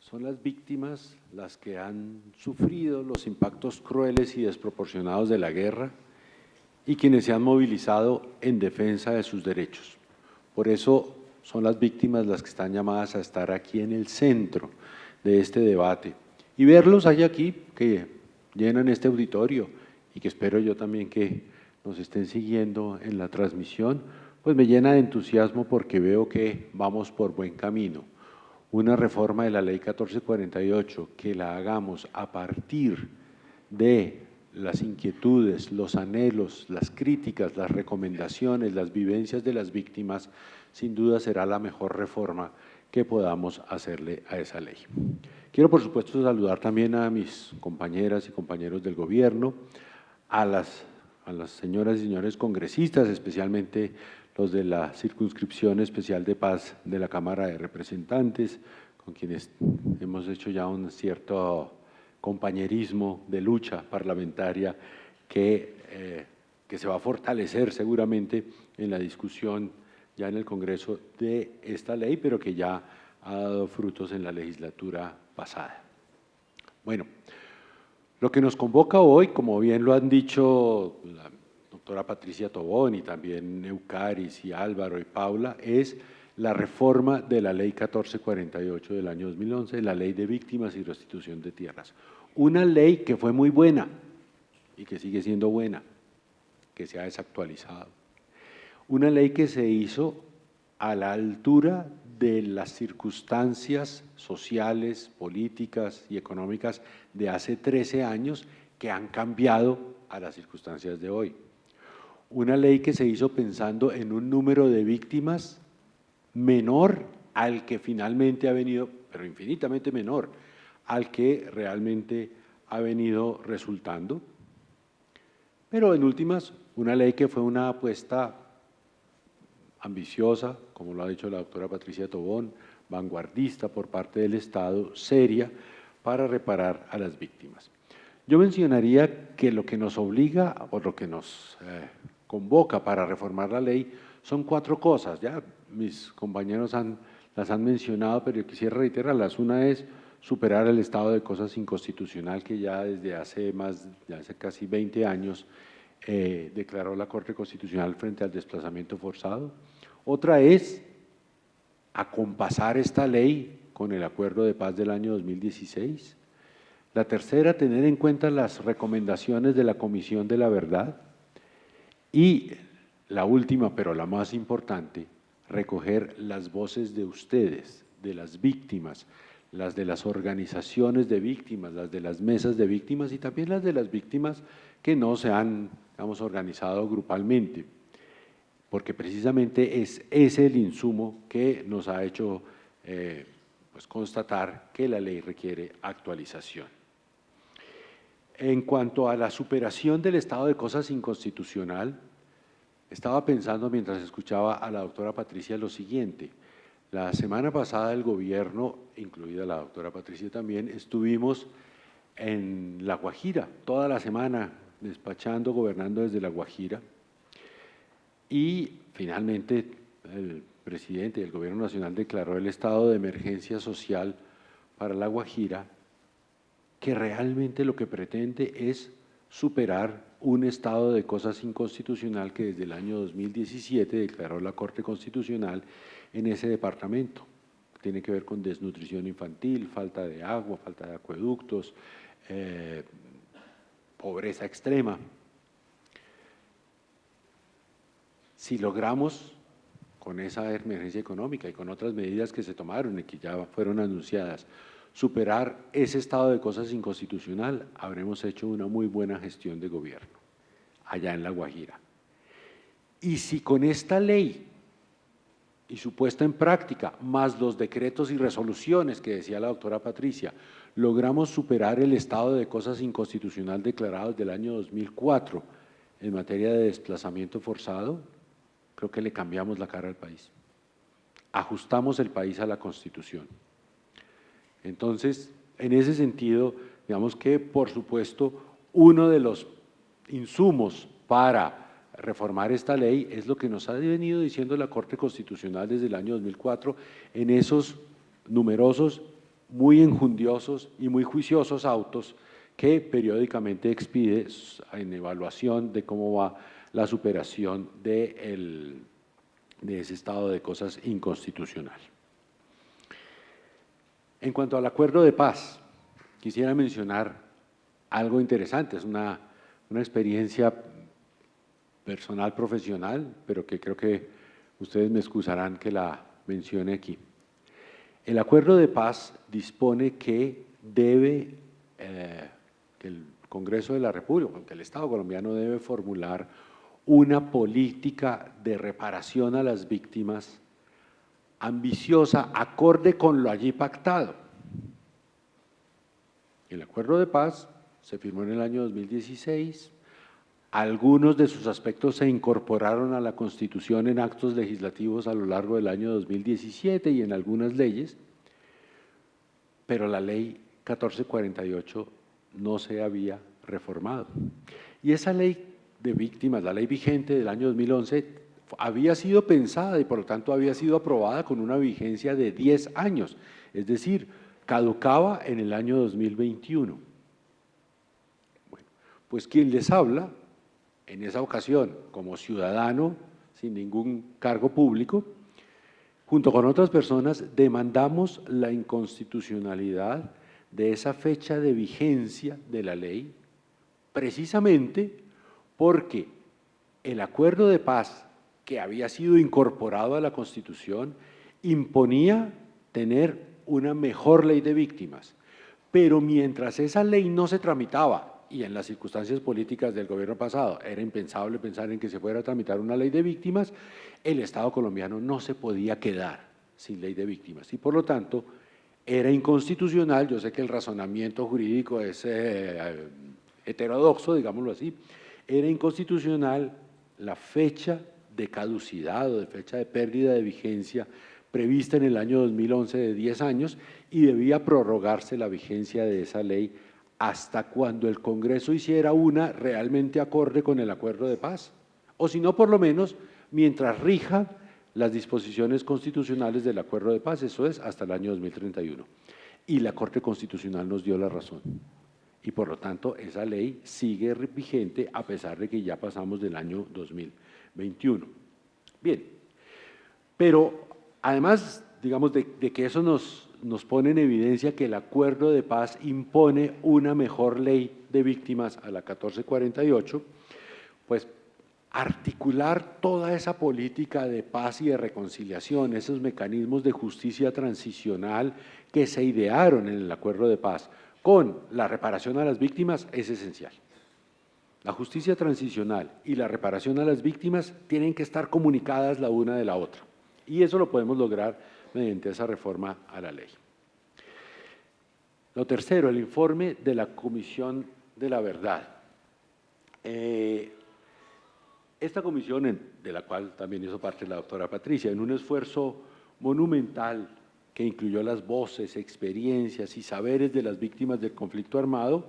son las víctimas las que han sufrido los impactos crueles y desproporcionados de la guerra y quienes se han movilizado en defensa de sus derechos. Por eso son las víctimas las que están llamadas a estar aquí en el centro de este debate. Y verlos hay aquí, que llenan este auditorio y que espero yo también que nos estén siguiendo en la transmisión, pues me llena de entusiasmo porque veo que vamos por buen camino. Una reforma de la Ley 1448, que la hagamos a partir de las inquietudes, los anhelos, las críticas, las recomendaciones, las vivencias de las víctimas, sin duda será la mejor reforma que podamos hacerle a esa ley. Quiero, por supuesto, saludar también a mis compañeras y compañeros del gobierno, a las señoras y señores congresistas, especialmente los de la Circunscripción Especial de Paz de la Cámara de Representantes, con quienes hemos hecho ya un cierto compañerismo de lucha parlamentaria que se va a fortalecer seguramente en la discusión ya en el Congreso de esta ley, pero que ya ha dado frutos en la legislatura pasada. Bueno, lo que nos convoca hoy, como bien lo han dicho la doctora Patricia Tobón y también Eucaris y Álvaro y Paula, es la reforma de la Ley 1448 del año 2011, la Ley de Víctimas y Restitución de Tierras. Una ley que fue muy buena y que sigue siendo buena, que se ha desactualizado. Una ley que se hizo a la altura de las circunstancias sociales, políticas y económicas de hace 13 años que han cambiado a las circunstancias de hoy. Una ley que se hizo pensando en un número de víctimas menor al que finalmente ha venido, pero infinitamente menor, al que realmente ha venido resultando. Pero en últimas, una ley que fue una apuesta ambiciosa, como lo ha dicho la doctora Patricia Tobón, vanguardista por parte del Estado, seria, para reparar a las víctimas. Yo mencionaría que lo que nos obliga o lo que nos convoca para reformar la ley son 4 cosas, ya mis compañeros las han mencionado, pero yo quisiera reiterarlas. Una es superar el estado de cosas inconstitucional que ya desde hace casi 20 años declaró la Corte Constitucional frente al desplazamiento forzado. Otra es acompasar esta ley con el Acuerdo de Paz del año 2016. La tercera, tener en cuenta las recomendaciones de la Comisión de la Verdad. Y la última, pero la más importante, recoger las voces de ustedes, de las víctimas, las de las organizaciones de víctimas, las de las mesas de víctimas y también las de las víctimas que no se han, digamos, organizado grupalmente, porque precisamente es ese el insumo que nos ha hecho pues constatar que la ley requiere actualización. En cuanto a la superación del estado de cosas inconstitucional, estaba pensando mientras escuchaba a la doctora Patricia lo siguiente. La semana pasada el gobierno, incluida la doctora Patricia también, estuvimos en La Guajira, toda la semana despachando, gobernando desde La Guajira, y finalmente el presidente del Gobierno Nacional declaró el estado de emergencia social para La Guajira, que realmente lo que pretende es superar un estado de cosas inconstitucional que desde el año 2017 declaró la Corte Constitucional en ese departamento. Tiene que ver con desnutrición infantil, falta de agua, falta de acueductos, pobreza extrema. Si logramos, con esa emergencia económica y con otras medidas que se tomaron y que ya fueron anunciadas, superar ese estado de cosas inconstitucional, habremos hecho una muy buena gestión de gobierno allá en La Guajira. Y si con esta ley y su puesta en práctica, más los decretos y resoluciones que decía la doctora Patricia, logramos superar el estado de cosas inconstitucional declarado desde el año 2004 en materia de desplazamiento forzado, creo que le cambiamos la cara al país. Ajustamos el país a la Constitución. Entonces, en ese sentido, digamos que, por supuesto, uno de los insumos para reformar esta ley es lo que nos ha venido diciendo la Corte Constitucional desde el año 2004 en esos numerosos muy enjundiosos y muy juiciosos autos que periódicamente expide en evaluación de cómo va la superación de ese estado de cosas inconstitucional. En cuanto al acuerdo de paz, quisiera mencionar algo interesante, es una experiencia personal, profesional, pero que creo que ustedes me excusarán que la mencione aquí. El acuerdo de paz dispone que que el Congreso de la República, que el Estado colombiano debe formular una política de reparación a las víctimas ambiciosa, acorde con lo allí pactado. El acuerdo de paz se firmó en el año 2016, algunos de sus aspectos se incorporaron a la Constitución en actos legislativos a lo largo del año 2017 y en algunas leyes, pero la ley 1448 no se había reformado. Y esa ley de víctimas, la ley vigente del año 2011, había sido pensada y por lo tanto había sido aprobada con una vigencia de 10 años, es decir, caducaba en el año 2021. Bueno, pues quien les habla, en esa ocasión, como ciudadano, sin ningún cargo público, junto con otras personas, demandamos la inconstitucionalidad de esa fecha de vigencia de la ley, precisamente porque el acuerdo de paz que había sido incorporado a la Constitución imponía tener una mejor ley de víctimas, pero mientras esa ley no se tramitaba, y en las circunstancias políticas del gobierno pasado era impensable pensar en que se fuera a tramitar una ley de víctimas, el Estado colombiano no se podía quedar sin ley de víctimas y por lo tanto era inconstitucional. Yo sé que el razonamiento jurídico es heterodoxo, digámoslo así, era inconstitucional la fecha de caducidad o de fecha de pérdida de vigencia prevista en el año 2011 de 10 años y debía prorrogarse la vigencia de esa ley hasta cuando el Congreso hiciera una realmente acorde con el acuerdo de paz, o si no, por lo menos, mientras rija las disposiciones constitucionales del acuerdo de paz, eso es, hasta el año 2031. Y la Corte Constitucional nos dio la razón. Y por lo tanto, esa ley sigue vigente a pesar de que ya pasamos del año 2021. Bien, pero además, digamos, de que eso nos pone en evidencia que el acuerdo de paz impone una mejor ley de víctimas a la 1448, pues articular toda esa política de paz y de reconciliación, esos mecanismos de justicia transicional que se idearon en el acuerdo de paz con la reparación a las víctimas es esencial. La justicia transicional y la reparación a las víctimas tienen que estar comunicadas la una de la otra y eso lo podemos lograr mediante esa reforma a la ley. Lo tercero, el informe de la Comisión de la Verdad. Esta comisión, de la cual también hizo parte la doctora Patricia, en un esfuerzo monumental que incluyó las voces, experiencias y saberes de las víctimas del conflicto armado,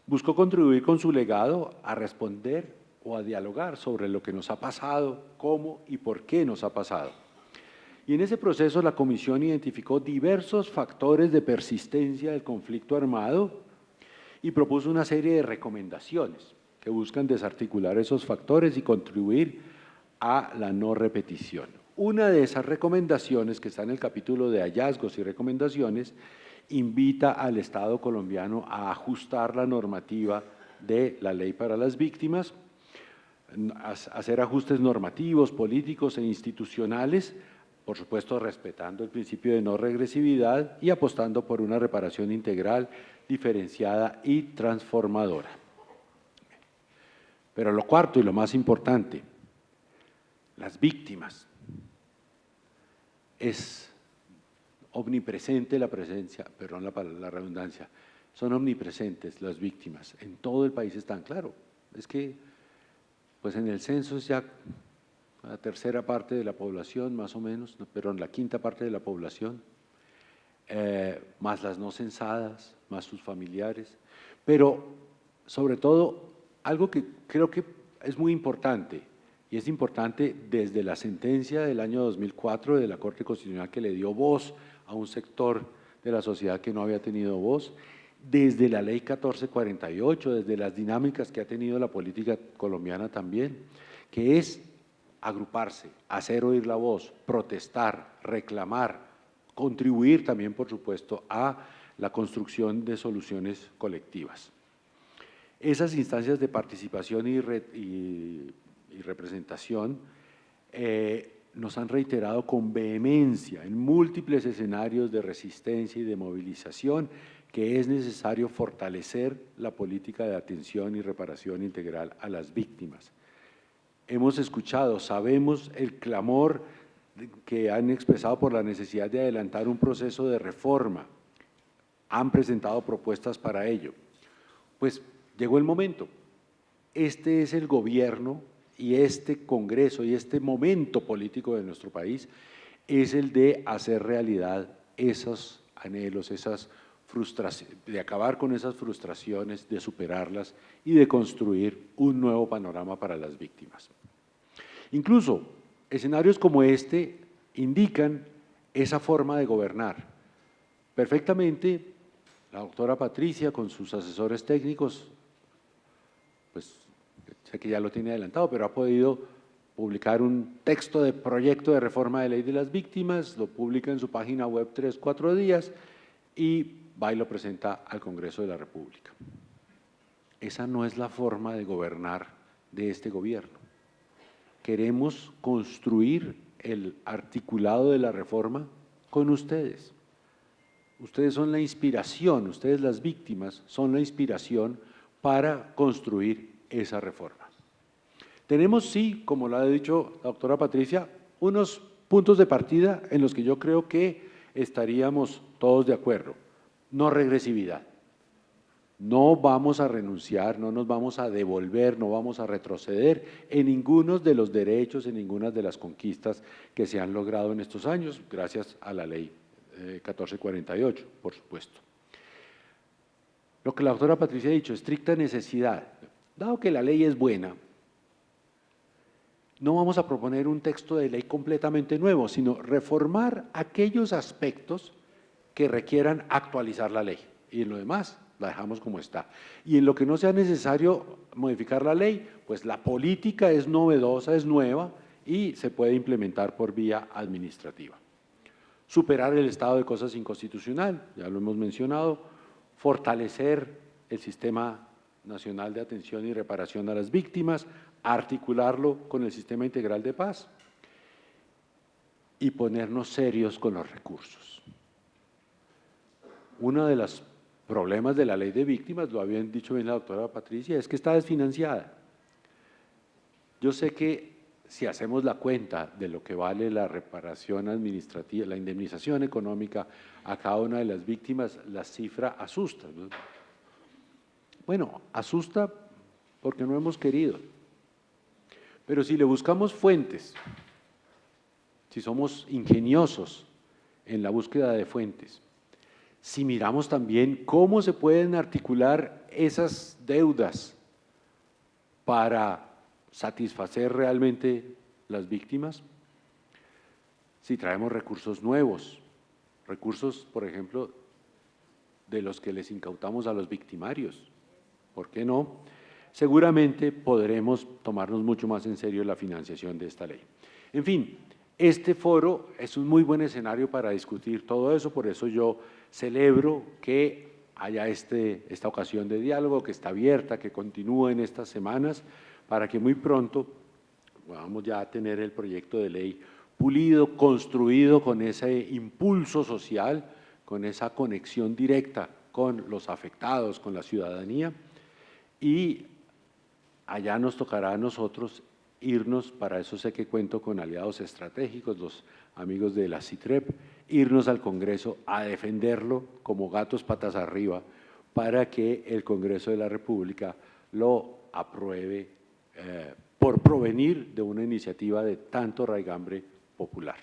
buscó contribuir con su legado a responder o a dialogar sobre lo que nos ha pasado, cómo y por qué nos ha pasado. Y en ese proceso la comisión identificó diversos factores de persistencia del conflicto armado y propuso una serie de recomendaciones que buscan desarticular esos factores y contribuir a la no repetición. Una de esas recomendaciones, que está en el capítulo de hallazgos y recomendaciones, invita al Estado colombiano a ajustar la normativa de la ley para las víctimas, a hacer ajustes normativos, políticos e institucionales, por supuesto respetando el principio de no regresividad y apostando por una reparación integral, diferenciada y transformadora. Pero lo cuarto y lo más importante, las víctimas. Es omnipresente la presencia, perdón la redundancia, son omnipresentes las víctimas, en todo el país están, claro, es que pues en el censo es ya la tercera parte de la población, más o menos, perdón, la quinta parte de la población, más las no censadas, más sus familiares, pero sobre todo algo que creo que es muy importante, y es importante desde la sentencia del año 2004 de la Corte Constitucional que le dio voz a un sector de la sociedad que no había tenido voz, desde la Ley 1448, desde las dinámicas que ha tenido la política colombiana también, que es agruparse, hacer oír la voz, protestar, reclamar, contribuir también, por supuesto, a la construcción de soluciones colectivas. Esas instancias de participación y representación nos han reiterado con vehemencia en múltiples escenarios de resistencia y de movilización que es necesario fortalecer la política de atención y reparación integral a las víctimas. Hemos escuchado, sabemos el clamor que han expresado por la necesidad de adelantar un proceso de reforma. Han presentado propuestas para ello. Pues llegó el momento. Este es el gobierno y este Congreso y este momento político de nuestro país es el de hacer realidad esos anhelos, esas frustraciones, de acabar con esas frustraciones, de superarlas y de construir un nuevo panorama para las víctimas. Incluso escenarios como este indican esa forma de gobernar. Perfectamente, la doctora Patricia con sus asesores técnicos, pues sé que ya lo tiene adelantado, pero ha podido publicar un texto de proyecto de reforma de ley de las víctimas, lo publica en su página web 3-4 días y va y lo presenta al Congreso de la República. Esa no es la forma de gobernar de este gobierno. Queremos construir el articulado de la reforma con ustedes. Ustedes son la inspiración, ustedes las víctimas son la inspiración para construir esa reforma. Tenemos, sí, como lo ha dicho la doctora Patricia, unos puntos de partida en los que yo creo que estaríamos todos de acuerdo. No regresividad. No vamos a renunciar, no nos vamos a devolver, no vamos a retroceder en ninguno de los derechos, en ninguna de las conquistas que se han logrado en estos años, gracias a la ley 1448, por supuesto. Lo que la doctora Patricia ha dicho, estricta necesidad. Dado que la ley es buena, no vamos a proponer un texto de ley completamente nuevo, sino reformar aquellos aspectos que requieran actualizar la ley. Y en lo demás, la dejamos como está. Y en lo que no sea necesario modificar la ley, pues la política es novedosa, es nueva y se puede implementar por vía administrativa. Superar el estado de cosas inconstitucional, ya lo hemos mencionado, fortalecer el Sistema Nacional de Atención y Reparación a las Víctimas, articularlo con el Sistema Integral de Paz y ponernos serios con los recursos. Uno de los problemas de la ley de víctimas, lo habían dicho bien la doctora Patricia, es que está desfinanciada. Yo sé que si hacemos la cuenta de lo que vale la reparación administrativa, la indemnización económica a cada una de las víctimas, la cifra asusta, ¿no? Bueno, asusta porque no hemos querido, pero si le buscamos fuentes, si somos ingeniosos en la búsqueda de fuentes, si miramos también cómo se pueden articular esas deudas para satisfacer realmente las víctimas, si traemos recursos nuevos, recursos, por ejemplo, de los que les incautamos a los victimarios, ¿por qué no? Seguramente podremos tomarnos mucho más en serio la financiación de esta ley. En fin, este foro es un muy buen escenario para discutir todo eso, por eso yo celebro que haya esta ocasión de diálogo, que está abierta, que continúe en estas semanas, para que muy pronto vamos ya a tener el proyecto de ley pulido, construido con ese impulso social, con esa conexión directa con los afectados, con la ciudadanía, y allá nos tocará a nosotros irnos, para eso sé que cuento con aliados estratégicos, los amigos de la CITREP, irnos al Congreso a defenderlo como gatos patas arriba para que el Congreso de la República lo apruebe por provenir de una iniciativa de tanto raigambre popular.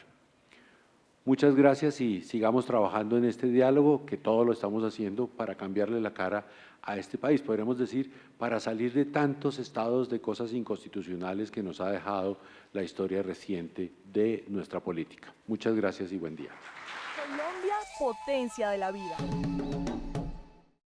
Muchas gracias y sigamos trabajando en este diálogo, que todo lo estamos haciendo para cambiarle la cara a este país. Podríamos decir, para salir de tantos estados de cosas inconstitucionales que nos ha dejado la historia reciente de nuestra política. Muchas gracias y buen día. Colombia potencia de la vida.